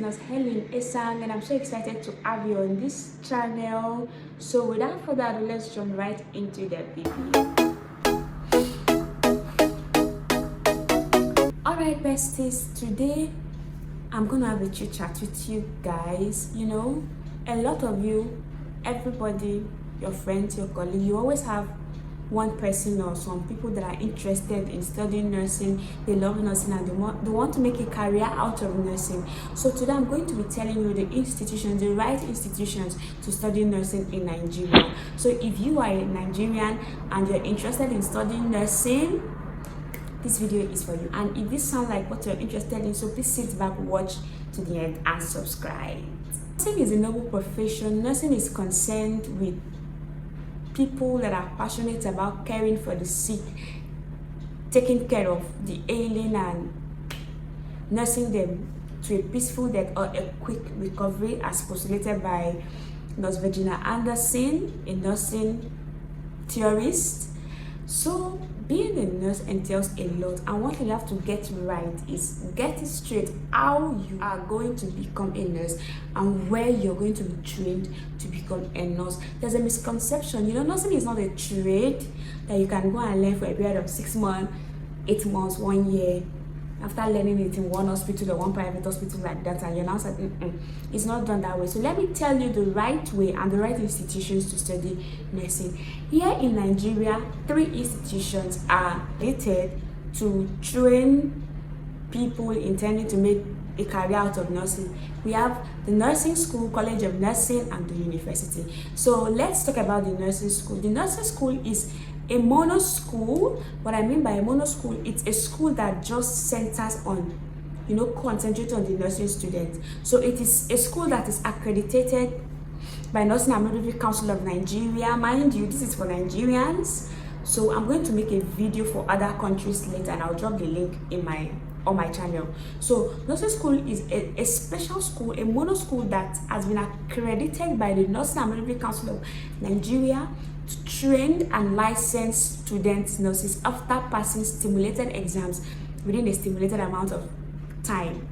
Nurse Helen Esang, and I'm so excited to have you on this channel. So without further ado, let's jump right into the video. Alright besties, today I'm gonna have a chit chat with you guys. You know, a lot of you, everybody, your friends, your colleagues, you always have one person or some people that are interested in studying nursing. They love nursing and they want to make a career out of nursing. So today I'm going to be telling you the institutions, the right institutions to study nursing in Nigeria. So if you are a Nigerian and you're interested in studying nursing, this video is for you. And if this sounds like what you're interested in, so please sit back, watch to the end and subscribe. Nursing is a noble profession. Nursing is concerned with people that are passionate about caring for the sick, taking care of the ailing and nursing them to a peaceful death or a quick recovery, as postulated by Nurse Virginia Anderson, a nursing theorist. So being a nurse entails a lot, and one thing you have to get right is get it straight how you are going to become a nurse and where you're going to be trained to become a nurse. There's a misconception, you know, nursing is not a trade that you can go and learn for a period of 6 months, 8 months, 1 year, after learning it in one hospital or one private hospital like that, and you're now saying it's not done that way. So let me tell you the right way and the right institutions to study nursing. Here in Nigeria, 3 institutions are rated to train people intending to make a career out of nursing. We have the nursing school, College of Nursing, and the university. So let's talk about the nursing school. The nursing school is a mono school. What I mean by a mono school, it's a school that just centers on, you know, concentrate on the nursing students. So it is a school that is accredited by Nursing and Midwifery Council of Nigeria. Mind you, this is for Nigerians. So I'm going to make a video for other countries later, and I'll drop the link in on my channel. So nursing school is a special school, a mono school that has been accredited by the Nursing and Midwifery Council of Nigeria to train and license students nurses after passing stimulated exams within a stimulated amount of time.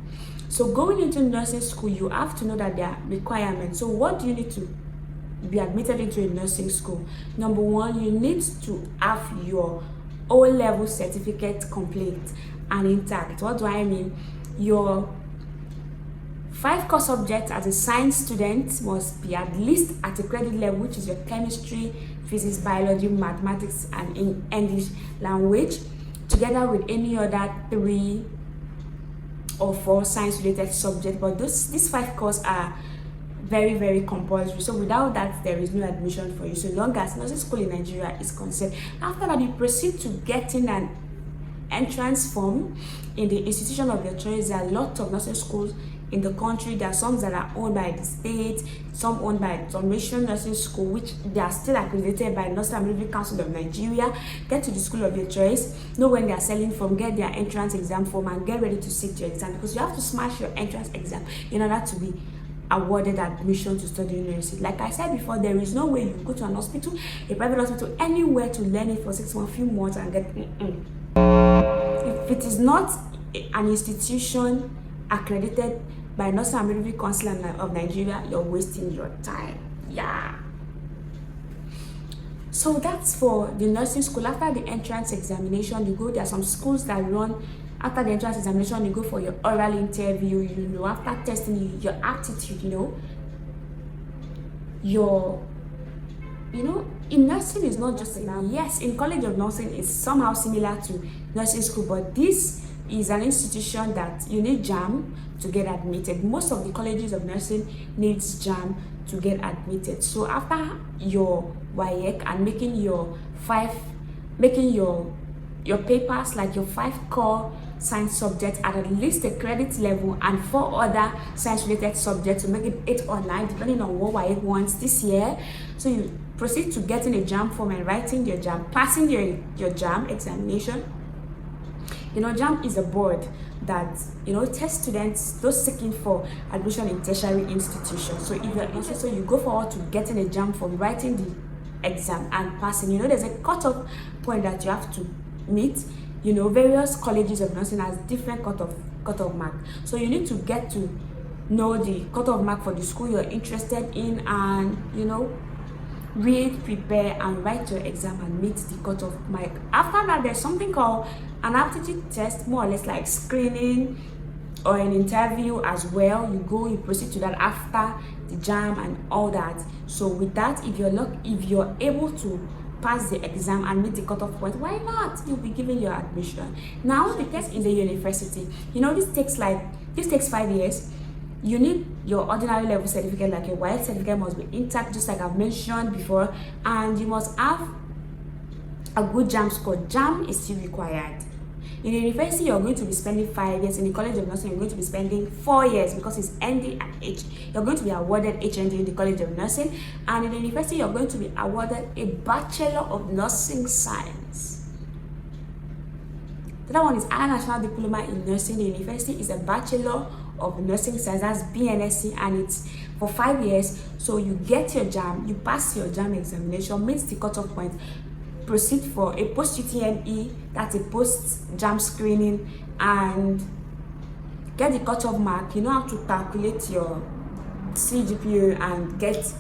So going into nursing school, you have to know that there are requirements. So what do you need to be admitted into a nursing school? Number one, you need to have your O-level certificate complete and intact. What do I mean? Your 5 core subjects as a science student must be at least at a credit level, which is your chemistry, physics, biology, mathematics, and in English language, together with any other 3 or 4 science related subjects. But these 5 cores are very, very compulsory. So without that, there is no admission for you, so long as nursing school in Nigeria is concerned. After that, you proceed to getting an entrance form in the institution of your choice. There are a lot of nursing schools in the country. There are some that are owned by the state, some owned by some mission nursing school, which they are still accredited by Nursing and Midwifery Council of Nigeria. Get to the school of your choice, know when they are selling from, get their entrance exam form, and get ready to sit your exam, because you have to smash your entrance exam in order to be awarded admission to study nursing. Like I said before, there is no way you go to an hospital, a private hospital, anywhere to learn it for 6 months, few months, and get If it is not an institution accredited by Nursing and Midwifery Council of Nigeria, you're wasting your time. Yeah. So that's for the nursing school. After the entrance examination, you go. There are some schools that run after the entrance examination. You go for your oral interview. You know, after testing your aptitude, in nursing is not just enough. Yes, in College of Nursing is somehow similar to nursing school, but this is an institution that you need JAM to get admitted. Most of the colleges of nursing needs JAM to get admitted. So after your WAEC and making your papers, like your 5 core science subjects at least a credit level, and 4 other science related subjects to make it 8 or 9, depending on what WAEC wants this year. So you proceed to getting a JAM form and writing your JAM, passing your JAM examination. JAM is a board that, tests students, those seeking for admission in tertiary institutions. So if you're interested, you go forward to getting a JAM form, writing the exam, and passing. There's a cutoff point that you have to meet. Various colleges of nursing has different cutoff mark. So you need to get to know the cutoff mark for the school you're interested in, and read, prepare, and write your exam and meet the cutoff mark. After that, there's something called an aptitude test, more or less like screening or an interview as well. You proceed to that after the jam and all that. So with that, if you're able to pass the exam and meet the cutoff point, why not? You'll be given your admission. Now the test in the university, this takes 5 years. You need your ordinary level certificate, like your WAEC certificate must be intact, just like I've mentioned before, and you must have a good JAM score. JAM is still required. In the university, you're going to be spending 5 years. In the College of Nursing, you're going to be spending 4 years because it's ND and H. You're going to be awarded HND in the College of Nursing, and in the university, you're going to be awarded a Bachelor of Nursing Science. The other one is our National Diploma in Nursing. The university is a Bachelor of Nursing Science, that's BNSC, and it's for 5 years. So you get your JAM, you pass your JAM examination, meet the cutoff point, proceed for a post-UTME, that's a post-JAM screening, and get the cutoff mark. You know how to calculate your CGPA and get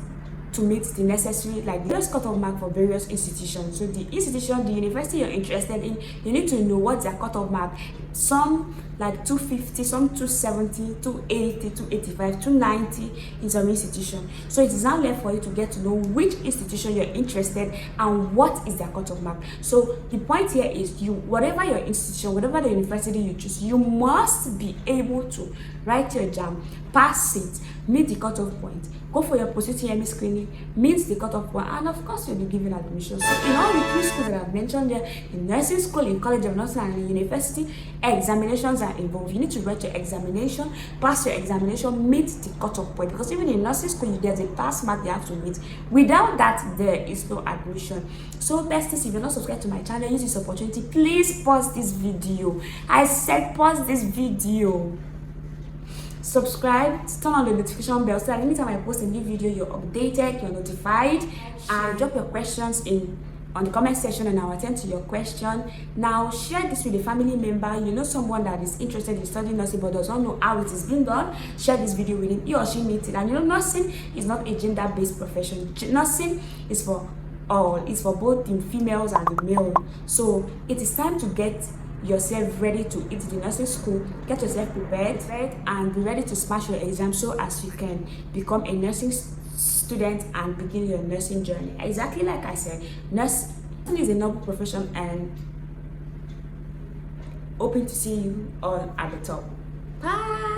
to meet the necessary, like the various cutoff mark for various institutions. So the institution, the university you're interested in, you need to know what's their cutoff mark. Some like 250, some 270, 280, 285, 290 in some institution. So it is now left for you to get to know which institution you're interested and what is their cutoff mark. So the point here is, whatever your institution, whatever the university you choose, you must be able to write your JAM, pass it, meet the cutoff point, go for your post-UTME screening, meet the cutoff point, and of course you'll be given admission. So in all the 3 schools that I've mentioned there, in nursing school, in College of Nursing, and in university, examinations are involved. You need to write your examination, pass your examination, meet the cutoff point, because even in nursing school, there's a pass mark you have to meet. Without that, there is no admission. So besties, if you're not subscribed to my channel, use this opportunity. Please pause this video. I said pause this video. Subscribe, turn on the notification bell so that anytime I post a new video, you're updated, you're notified, and drop your questions on the comment section and I'll attend to your question. Now share this with a family member. You know someone that is interested in studying nursing but does not know how it is being done. Share this video with him, he or she needs it. And nursing is not a gender-based profession. Nursing is for all. It's for both the females and the male. So it is time to get yourself ready to hit the nursing school. Get yourself prepared and be ready to smash your exam so as you can become a nursing student and begin your nursing journey. Exactly like I said, nursing is a noble profession, and hoping to see you all at the top. Bye.